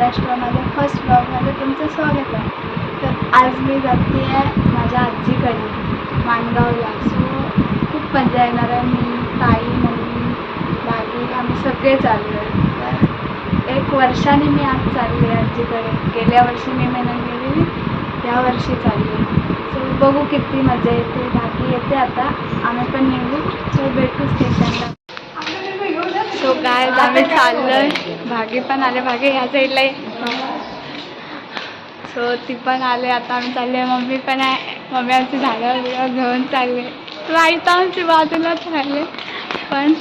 महाराष्ट्र माझ्या फर्स्ट ब्लॉगमध्ये तुमचं स्वागत आहे. तर आज मी जाते आहे माझ्या आजीकडे माणगावला. सो खूप मजा येणार आहे. मी, ताई, मम्मी, बाकी आम्ही सगळे चाललो आहे. 1 वर्षाने मी आज चालले आजीकडे. गेल्या वर्षी मे महिन्यात गेलेली, या वर्षी चालले. सो बघू किती मजा येते. बाकी येते आता आम्ही पण निघू. सो भेटू स्टेशनला. सो काय आम्ही चाललोय. भागी पण आले. भागी ह्या साईडला आहे. सो ती पण आले. आता आम्ही चालले. मम्मी पण आहे. मम्मी आमची झाडं बिडं घेऊन चालले. आई तर आमची बाजूलाच राहिले. पण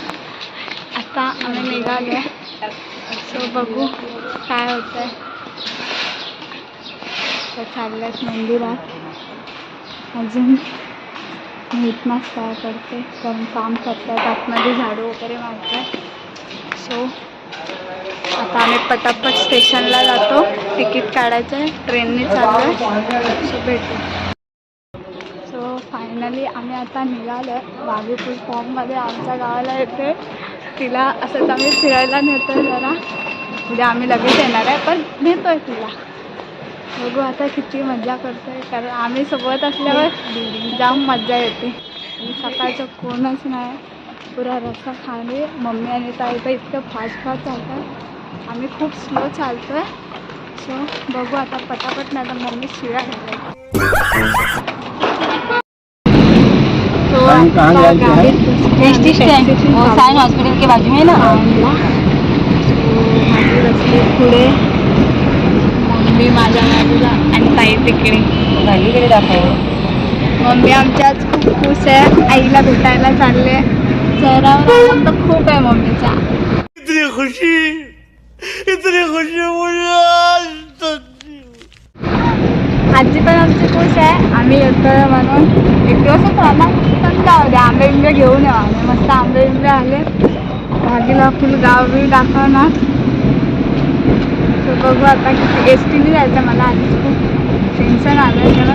आता आम्ही निघालो. सो बघू काय होतं आहे. तर चालल्यात मंदिरात. अजून मी इथनंच काय करते कारण काम करतात आतमध्ये, झाडू वगैरे मारतात. सो आता आम्ही पटापट स्टेशनला जातो. तिकीट काढायचं आहे. ट्रेनने चाललो आहे. सो भेटू. सो फायनली आम्ही आता निघालो आहे. वाघीपूर फॉर्ममध्ये आमच्या गावाला येते. तिला असंच आम्ही फिरायला नेतो आहे जरा. उद्या आम्ही लगेच येणार आहे पण नेतो आहे तिला. बघू आता किती मजा करतो आहे कारण आम्ही सोबत असल्यावर जाम मजा येते. आणि सकाळचं कोणच नाही. पुरा रस्ता खाली. मम्मी आणि ताई तर इतकं फास्ट चालतात. आम्ही खूप स्लो चालतो आहे. सो बघू आता पटापट. नाही तर मम्मी शिव्या घालते. एसटी स्टैंड वो साइन हॉस्पिटल के बाजू में ना. रस्ते पुढे मम्मी माझ्या बाजूला आणि ताई तिकडे. भाजीकडे दाखव. मम्मी आमच्या आज खूप खुश आहे. आईला भेटायला चालले. चेहऱ्यावर आनंद खूप आहे मम्मीचा. इतनी खुशी मुझे. आजी पण आमची खुश आहे. आम्ही येतोय म्हणून. 1 दिवसच राहणार पण जाऊ द्या. आंबे बिंबे घेऊन येऊ. आम्ही मस्त आंबे बिंबे आले. भागीला फुल गाव बी दाखवणार. तर बघू आता किती. एस टीने जायचं. मला आधीच खूप टेन्शन आलं त्याला.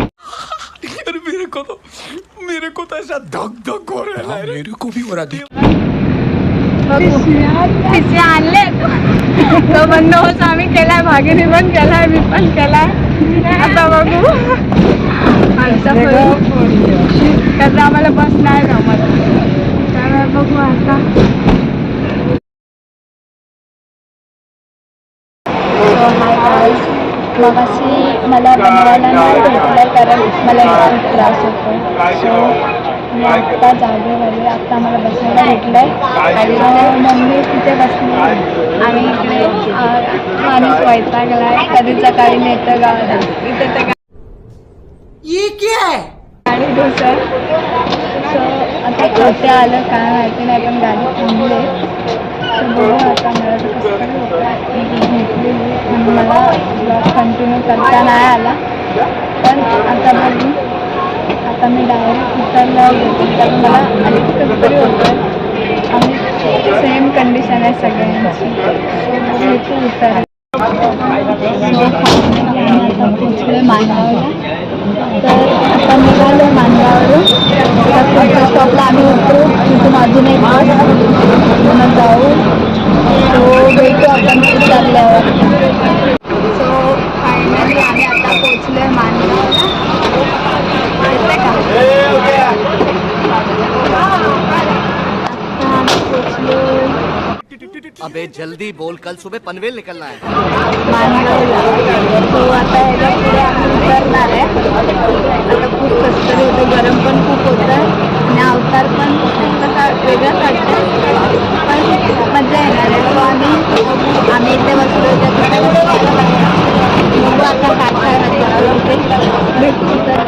मेरे को तो ऐसा धक हो रहा है. मेरे को भी हो रहा है. पिशवी आणले. तो बंदोबस्त आम्ही केलाय. भागीने पण केलाय. मी पण केलाय. आता बघू आमचा कसं आम्हाला बस नाही जमत. त्यामुळे बघू आता. Hi guys. मग अशी मला बनवायला नाही भेटलं कारण मला खूप त्रास होतो. सो मी आत्ता जागेवरली. आत्ता मला बसायला भेटलं आहे. आणि मम्मी तिथे बसली आणि इकडे माणूस वैतागला आहे. कधी सकाळी नेतं गावाला. इथे तर गाडी दुसरं. सो आता कुठे आलं काय माहिती नाही पण गाडी थांबली. सो बघू आता. मला तर कसं तरी होतं. मी घेतलेली आणि मला ब्लॉग कंटिन्यू करता नाही आला. पण आता बघू. आता मी डायरेक्ट उतरल्यावर घेते कारण मला आधीच कसं तरी होतं. आम्ही सेम कंडिशन आहे सगळ्यांची. सो बघू इथे उतर. आता पोचलो माणगावला. तर आता निघालो माणगावरून. तर पुढच्या स्टॉपला आम्ही उतरू. तिथून अजून एक बस जाऊ. सो भेटू आपण उतरल्यावर. सो फायनली आम्ही आता पोचलो आहे माणगावला. आता आम्ही पोचलो अबे जल्दी बोल, कल सुबह पनवेल निकलना है. माणगावला. सो आता ह्याच्या पुढे आम्ही उतरणार आहे. आता खूप कसतरी होतं. गरम पण खूप होतं आणि अवतार पण कसा वेगळाच वाटतं. पण मजा येणार आहे. सो आम्ही इथे बसलो. बघू आता काय काय होते. भेटू तर.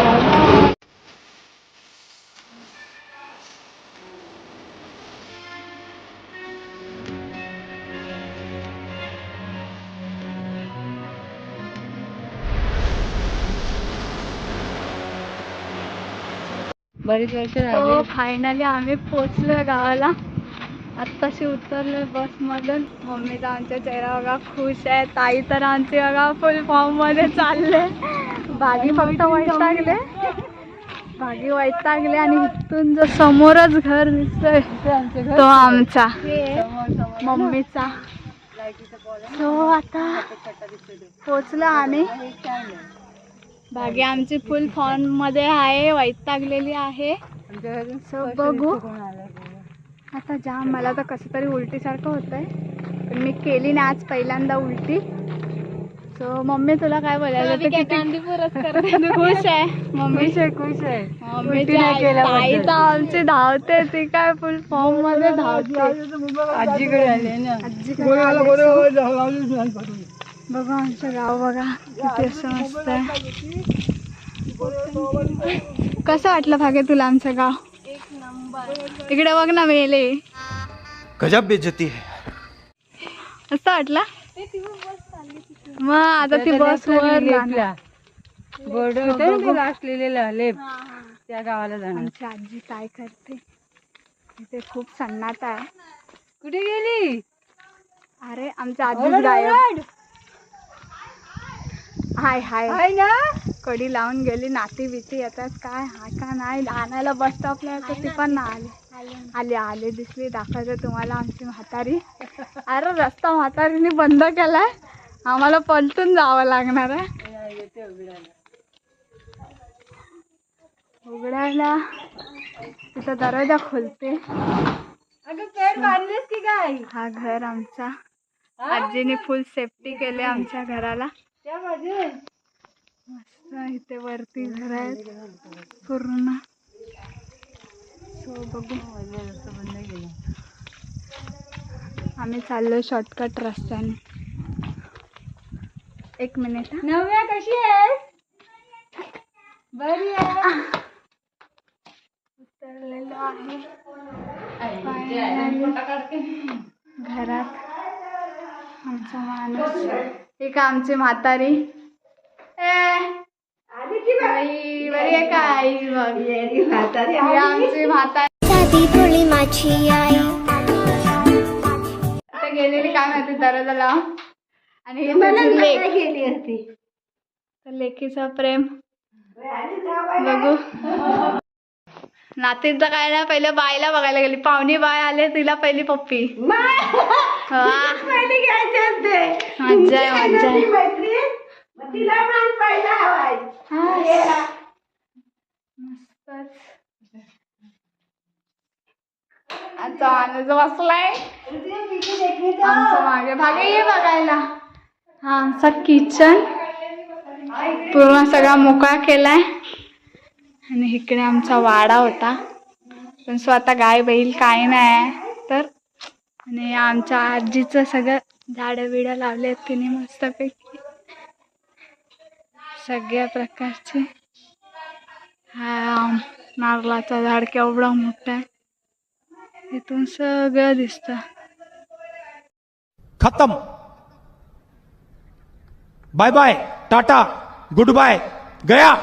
बरीच वर्ष सो झाली. फायनली आम्ही पोचलो गावाला. आत्ताशी उतरलो बसमधून. मम्मीचा आमच्या चेहरा बघा खुश आहे. ताई तर आमची बघा फुल फॉर्ममध्ये चालले. भागी फक्त वैतागले. भागी वैतागले आणि इथून जो समोरच घर दिसतोय तो आमचा मम्मीचा. सो आता पोचलो आम्ही. बाकी आमची फुल फॉर्म मध्ये आहे, वैतागलेली आहे. सो बघू आता. जाम मला तर कसं तरी उलटीसारखं होतंय, पण मी केली ना आज पहिल्यांदा उलटी. सो मम्मी तुला काय बोलायचं? किती खुश आहे मम्मी? खुश आहे मम्मीची आई तर आमची धावते, ती काय फुल फॉर्म मध्ये धावते. आजीकडे आले ना, बघा आमचं गाव बघा किती असं मस्त आहे. कसं वाटलं भाग्य तुला आमचं गाव? एक नंबर. इकडे बघ ना मेले, गजब बेइज्जती है. असं वाटलं. मग आता ती बस वर त्या गावाला जाणार. आमची आजी काय करते इथे? खूप सन्नाटा आहे. कुठे गेली? अरे आमच्या आजीच गायब. हाय हाय हाय ना, कडी लावून गेली. नाती बिती येतात काय हा का नाही आणायला बस स्टॉपला, तर ती पण नाही आली. आले दिसली. दाखवायचं तुम्हाला आमची म्हातारी. अरे रस्ता म्हातारीने बंद केलाय, आम्हाला पलटून जावं लागणार आहे उघडायला. तिचा दरवाजा खोलते. बांधलीस की काय? हा घर आमचा. आजीने फुल सेफ्टी केले आमच्या घराला. मस्त इथे वरती घर आहेत पूर्ण. सो बघू आम्ही चाललोय शॉर्टकट रस्त्याने. एक मिनिट. नव्या कशी आहे? बरी आहे. उतरलेलो आहे घरात. आमचा माणूस एक आमची म्हातारी. बरी आहे का आई? बघ आमची म्हातारी आता गेलेली काय माहिती दरवाजा लावून. आणि गेली असती. तर लेकीचं प्रेम बघू. नातींचं काय नाही, पहिले बायला बघायला गेली. पाहुणी बाय आले, तिला पहिली पप्पी. मज्जा आहे मज्जा आहे. मस्तच. आता माणूस बसलाय आमच्या मागे. भागे ये बघायला. हा आमचा किचन पूर्ण सगळा मोकळा केलाय. आणि इकडे आमचा वाडा होता, पण स्वतः गाय बैल काय नाही तर. आणि आमच्या आजीचं सगळं झाडं बिडं लावले आहेत तिने मस्तपैकी सगळ्या प्रकारचे. हा नारळाचं झाड केवढं मोठं आहे, इथून सगळं दिसतं. खत्म. Bye bye, tata, goodbye, गया.